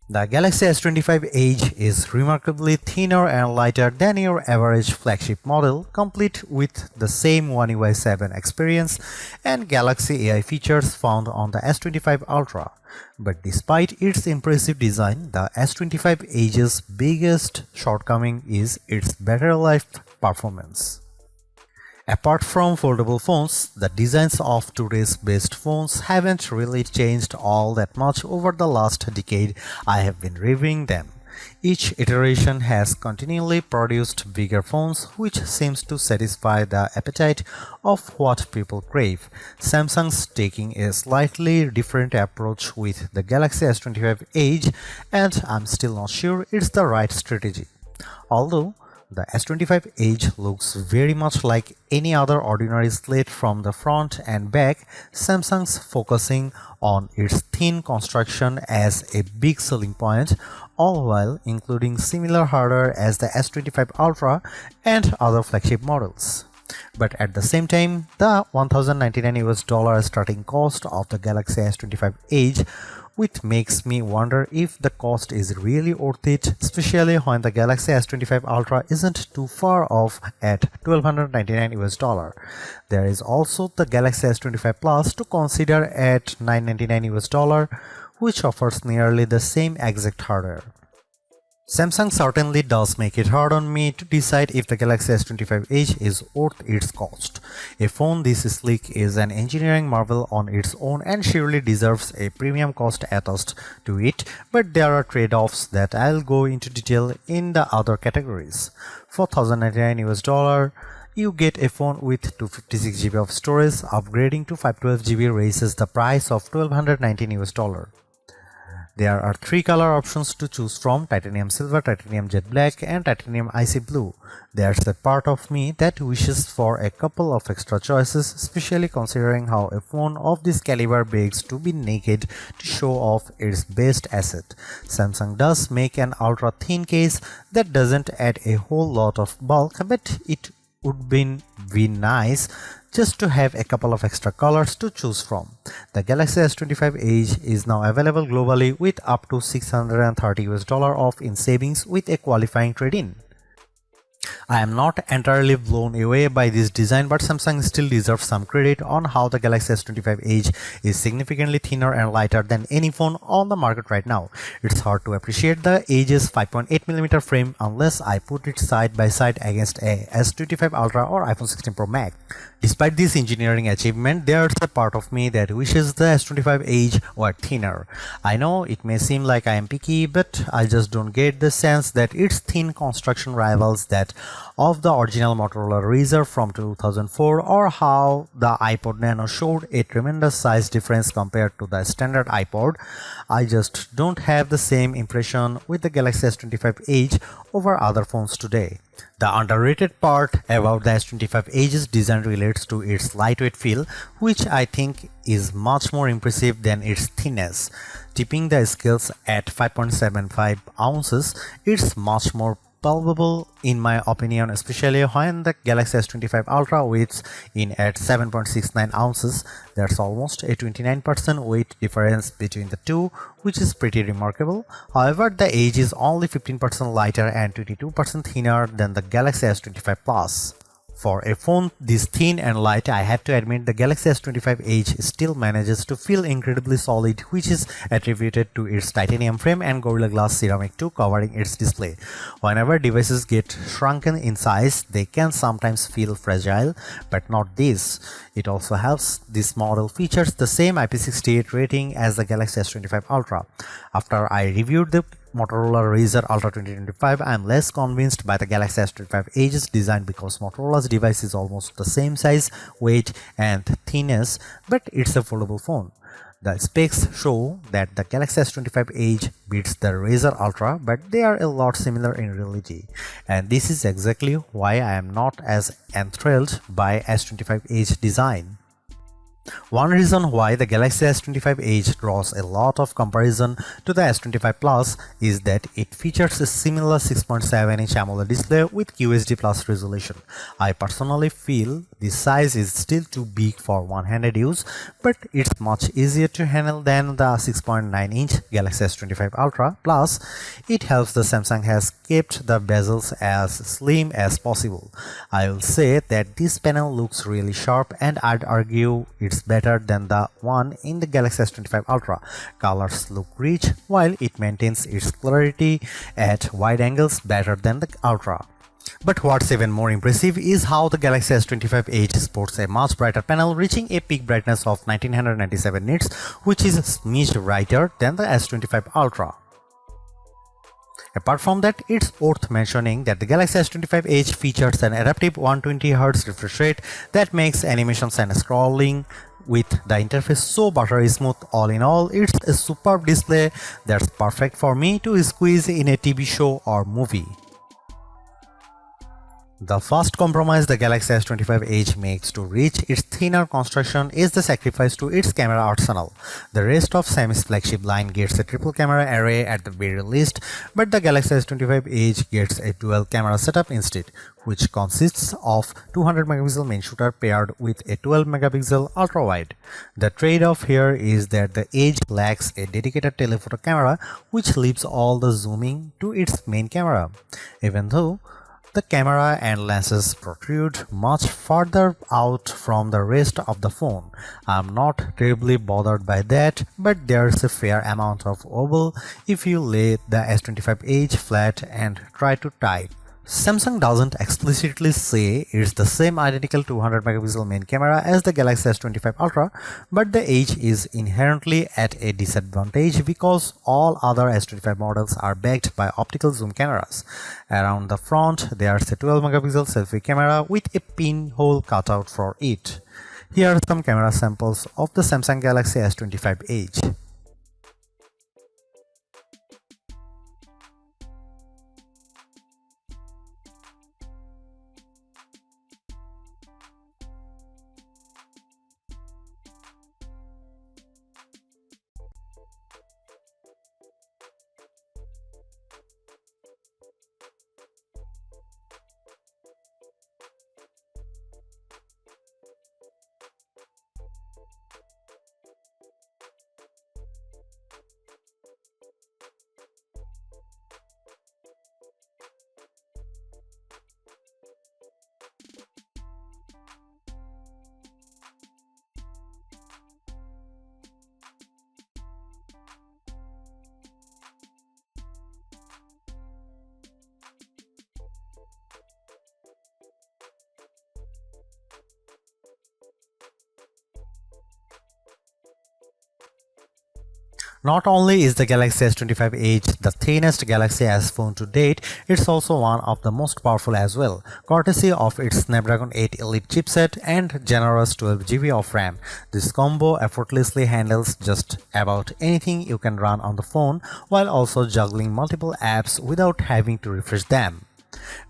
The Galaxy S25 Edge is remarkably thinner and lighter than your average flagship model, complete with the same One UI 7 experience and Galaxy AI features found on the S25 Ultra. But despite its impressive design, the S25 Edge's biggest shortcoming is its battery life performance. Apart from foldable phones, the designs of today's best phones haven't really changed all that much over the last decade I have been reviewing them. Each iteration has continually produced bigger phones, which seems to satisfy the appetite of what people crave. Samsung's taking a slightly different approach with the Galaxy S25 Edge, and I'm still not sure it's the right strategy. Although the S25 Edge looks very much like any other ordinary slate from the front and back, Samsung's focusing on its thin construction as a big selling point, all while including similar hardware as the S25 Ultra and other flagship models. But at the same time, the $1,099 starting cost of the Galaxy S25 Edge, which makes me wonder if the cost is really worth it, especially when the Galaxy S25 Ultra isn't too far off at $1,299. There is also the Galaxy S25 Plus to consider at $999, which offers nearly the same exact hardware. Samsung certainly does make it hard on me to decide if the Galaxy S25 Edge is worth its cost. A phone this sleek is an engineering marvel on its own and surely deserves a premium cost attached to it, but there are trade-offs that I'll go into detail in the other categories. For $1,099, you get a phone with 256GB of storage. Upgrading to 512GB raises the price of $1,219. There are three color options to choose from: titanium silver, titanium jet black, and titanium icy blue. There's a part of me that wishes for a couple of extra choices, especially considering how a phone of this caliber begs to be naked to show off its best asset. Samsung does make an ultra thin case that doesn't add a whole lot of bulk, but it would be nice just to have a couple of extra colors to choose from. The Galaxy S25 Edge is now available globally with up to $630 off in savings with a qualifying trade-in. I am not entirely blown away by this design, but Samsung still deserves some credit on how the Galaxy S25 Edge is significantly thinner and lighter than any phone on the market right now. It's hard to appreciate the Edge's 5.8mm frame unless I put it side by side against a S25 Ultra or iPhone 16 Pro Max. Despite this engineering achievement, there's a part of me that wishes the S25 Edge were thinner. I know it may seem like I am picky, but I just don't get the sense that its thin construction rivals that of the original Motorola Razr from 2004, or how the iPod Nano showed a tremendous size difference compared to the standard iPod. I just don't have the same impression with the Galaxy S25 Edge over other phones today. The underrated part about the S25 Edge's design relates to its lightweight feel, which I think is much more impressive than its thinness. Tipping the scales at 5.75 ounces, it's much more palpable in my opinion, especially when the Galaxy S25 Ultra weighs in at 7.69 ounces. There's almost a 29% weight difference between the two, which is pretty remarkable. However, the Edge is only 15% lighter and 22% thinner than the Galaxy S25 Plus. For a phone this thin and light, I have to admit the Galaxy S25 Edge still manages to feel incredibly solid, which is attributed to its titanium frame and Gorilla Glass ceramic 2 covering its display. Whenever devices get shrunken in size, they can sometimes feel fragile, but not this. It also helps this model features the same IP68 rating as the Galaxy S25 Ultra. After I reviewed the Motorola Razr Ultra 2025, I am less convinced by the Galaxy S25 Edge's design because Motorola's device is almost the same size, weight, and thinness, but it's a foldable phone. The specs show that the Galaxy S25 Edge beats the Razr Ultra, but they are a lot similar in reality. And this is exactly why I am not as enthralled by S25 Edge design. One reason why the Galaxy S25 Edge draws a lot of comparison to the S25 Plus is that it features a similar 6.7-inch AMOLED display with QHD Plus resolution. I personally feel this size is still too big for one-handed use, but it's much easier to handle than the 6.9-inch Galaxy S25 Ultra. Plus, it helps the Samsung has kept the bezels as slim as possible. I will say that this panel looks really sharp, and I'd argue it's better than the one in the Galaxy S25 Ultra. Colors look rich while it maintains its clarity at wide angles better than the Ultra. But what's even more impressive is how the Galaxy S25 Edge sports a much brighter panel reaching a peak brightness of 1997 nits, which is a smidge brighter than the S25 Ultra. Apart from that, it's worth mentioning that the Galaxy S25 Edge features an adaptive 120Hz refresh rate that makes animations and scrolling with the interface so buttery smooth. All in all, it's a superb display that's perfect for me to squeeze in a TV show or movie. The first compromise the Galaxy S25 Edge makes to reach its thinner construction is the sacrifice to its camera arsenal. The rest of Xiaomi's flagship line gets a triple camera array at the very least, but the Galaxy S25 Edge gets a dual camera setup instead, which consists of 200 megapixel main shooter paired with a 12 megapixel ultra wide. The trade-off here is that the Edge lacks a dedicated telephoto camera, which leaves all the zooming to its main camera. Even though the camera and lenses protrude much further out from the rest of the phone, I'm not terribly bothered by that, but there's a fair amount of oval if you lay the S25 Edge flat and try to type. Samsung doesn't explicitly say it's the same identical 200 megapixel main camera as the Galaxy S25 Ultra, but the Edge is inherently at a disadvantage because all other S25 models are backed by optical zoom cameras. Around the front, there's a 12 megapixel selfie camera with a pinhole cutout for it. Here are some camera samples of the Samsung Galaxy S25 Edge. Not only is the Galaxy S25 Edge the thinnest Galaxy S phone to date, it's also one of the most powerful as well, courtesy of its Snapdragon 8 Elite chipset and generous 12GB of RAM. This combo effortlessly handles just about anything you can run on the phone while also juggling multiple apps without having to refresh them.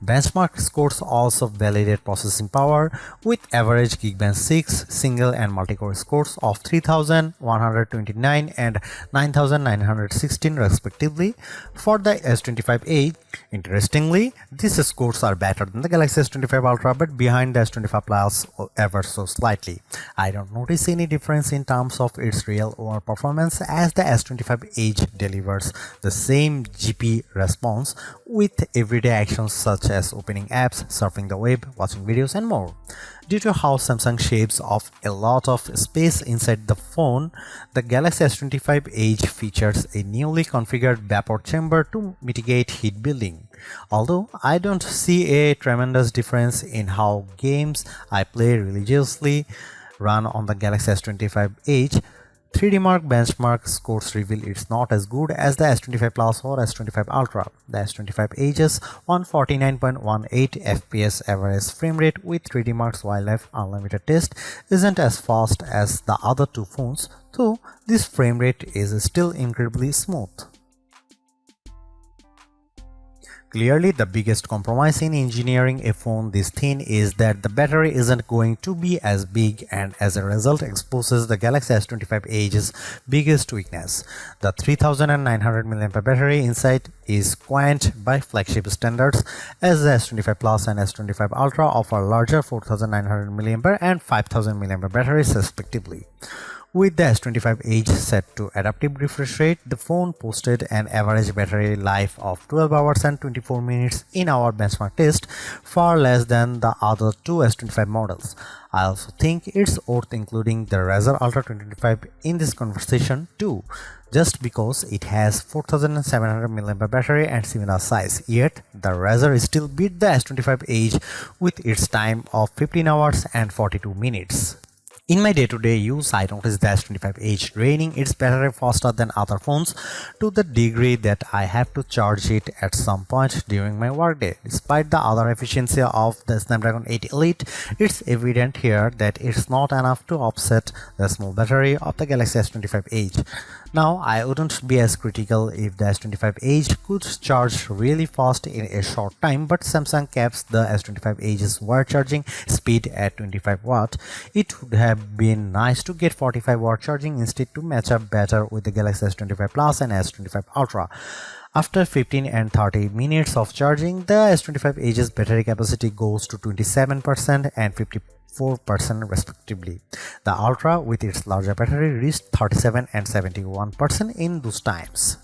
Benchmark scores also validate processing power with average Geekbench 6 single and multi-core scores of 3129 and 9916 respectively for the S25 Edge. Interestingly, these scores are better than the Galaxy S25 Ultra but behind the S25 Plus ever so slightly. I don't notice any difference in terms of its real-world performance as the S25 Edge delivers the same GP response with everyday actions such as opening apps, surfing the web, watching videos and more. Due to how Samsung shaves off a lot of space inside the phone, the Galaxy S25 Edge features a newly configured vapor chamber to mitigate heat building. Although I don't see a tremendous difference in how games I play religiously run on the Galaxy S25 Edge, 3D Mark benchmark scores reveal it's not as good as the S25 Plus or S25 Ultra. The S25 Edge's 149.18 FPS average frame rate with 3D Mark's Wildlife Unlimited test isn't as fast as the other two phones, though this frame rate is still incredibly smooth. Clearly, the biggest compromise in engineering a phone this thin is that the battery isn't going to be as big, and as a result exposes the Galaxy S25 Edge's biggest weakness. The 3900 mAh battery inside is quaint by flagship standards, as the S25 Plus and S25 Ultra offer larger 4900 mAh and 5000 mAh batteries respectively. With the S25 Edge set to adaptive refresh rate, the phone posted an average battery life of 12 hours and 24 minutes in our benchmark test, far less than the other two S25 models. I also think it's worth including the Razer Ultra 2025 in this conversation too, just because it has 4700 mAh battery and similar size, yet the Razer still beat the S25 Edge with its time of 15 hours and 42 minutes. In my day-to-day use, I noticed the S25 Edge draining its battery faster than other phones, to the degree that I have to charge it at some point during my workday. Despite the other efficiency of the Snapdragon 8 Elite, it's evident here that it's not enough to offset the small battery of the Galaxy S25 Edge. Now, I wouldn't be as critical if the S25 Edge could charge really fast in a short time, but Samsung caps the S25 Edge's wire charging speed at 25 watt. It would have been nice to get 45 watt charging instead to match up better with the Galaxy S25 Plus and S25 Ultra. After 15 and 30 minutes of charging, the S25 Edge's battery capacity goes to 27% and 54% respectively. The Ultra, with its larger battery, reached 37 and 71% in those times.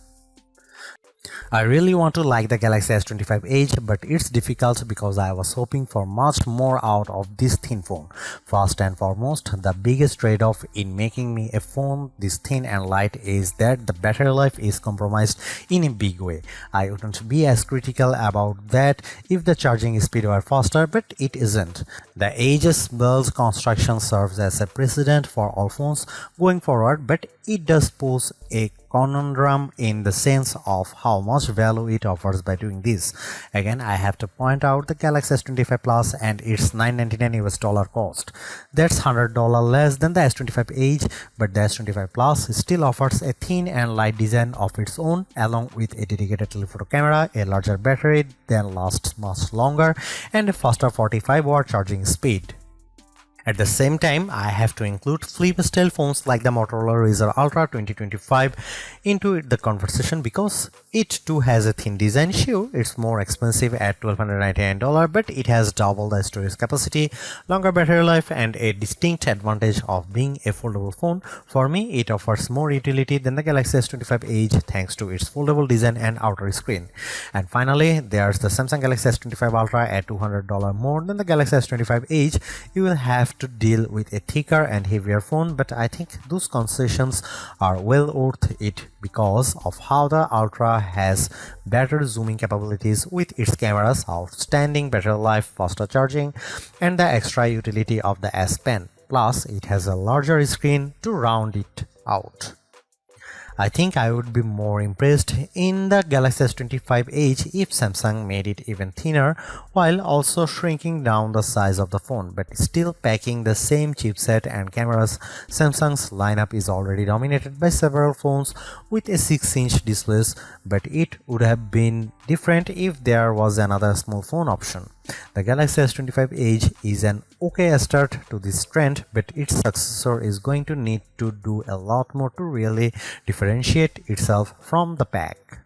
I really want to like the Galaxy S25 Edge, but it's difficult because I was hoping for much more out of this thin phone. First and foremost, the biggest trade-off in making me a phone this thin and light is that the battery life is compromised in a big way. I wouldn't be as critical about that if the charging speed were faster, but it isn't. The Edge's build construction serves as a precedent for all phones going forward, but it does pose a conundrum in the sense of how much value it offers by doing this. Again, I have to point out the Galaxy S25 Plus and its $999 cost. That's $100 less than the S25 Edge, but the S25 Plus still offers a thin and light design of its own, along with a dedicated telephoto camera, a larger battery that lasts much longer, and a faster 45 watt charging speed. At the same time, I have to include flip-style phones like the Motorola Razr Ultra 2025 into the conversation because it too has a thin design. Sure, it's more expensive at $1299, but it has double the storage capacity, longer battery life, and a distinct advantage of being a foldable phone. For me, it offers more utility than the Galaxy S25 Edge thanks to its foldable design and outer screen. And finally, there's the Samsung Galaxy S25 Ultra at $200 more than the Galaxy S25 Edge. You will have to deal with a thicker and heavier phone, but I think those concessions are well worth it because of how the Ultra has better zooming capabilities with its camera's outstanding battery life, faster charging, and the extra utility of the S Pen. Plus, it has a larger screen to round it out. I think I would be more impressed in the Galaxy S25 Edge if Samsung made it even thinner while also shrinking down the size of the phone, but still packing the same chipset and cameras. Samsung's lineup is already dominated by several phones with a 6-inch displays, but it would have been different if there was another small phone option. The Galaxy S25 Edge is an okay start to this trend, but its successor is going to need to do a lot more to really differentiate itself from the pack.